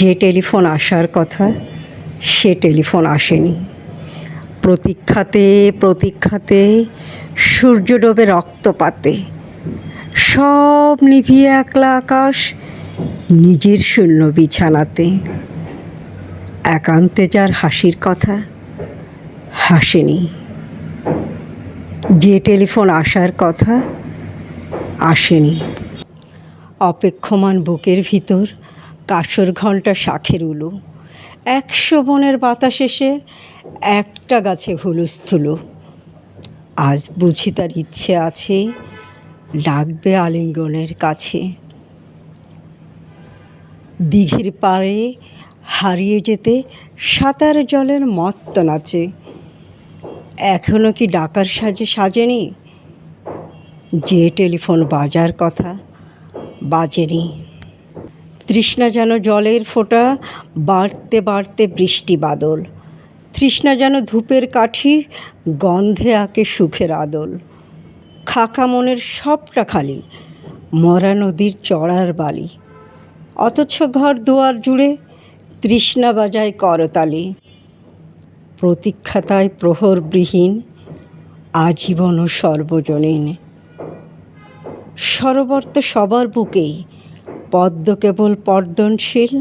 যে টেলিফোন আসার কথা সে টেলিফোন আসেনি। প্রতীক্ষাতে প্রতীক্ষাতে সূর্য ডোবে রক্তপাতে সব নিভিয়ে একলা আকাশ নিজের শূন্য বিছানাতে। একান্তে যার হাসির কথা হাসেনি। যে টেলিফোন আসার কথা আসেনি। অপেক্ষমান বুকের ভিতর কাসর ঘণ্টা শাঁখের উলু। 100 বনের বাতাস এসে একটা গাছে হুলস্থুলু। আজ বুঝি তার ইচ্ছে আছে ডাকবে আলিঙ্গনের কাছে। দিঘির পাড়ে হারিয়ে যেতে সাঁতার জলের মত্ত নাচে। এখনো কি ডাকার সাজে সাজেনি? যে টেলিফোন বাজার কথা বাজেনি। তৃষ্ণা যেন জলের ফোঁটা বাড়তে বাড়তে বৃষ্টি বাদল। তৃষ্ণা যেন ধূপের কাঠি গন্ধে আঁকে সুখের আদল। খাকা মনের সবটা খালি মরা নদীর চড়ার বালি। অথচ ঘর দুয়ার জুড়ে তৃষ্ণা বাজায় করতালি। প্রতীক্ষাতায় প্রহরবিহীন আজীবন ও সর্বজনীন। সরবর্ত সবার বুকেই পদ্ম কেবল পর্দনশীল।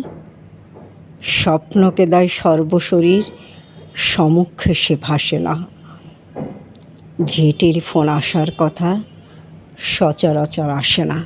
স্বপ্নকে দেয় সর্বশরীর সমুখে সে ভাসে না। যে টেলিফোন আসার কথা সচরাচর আসে না।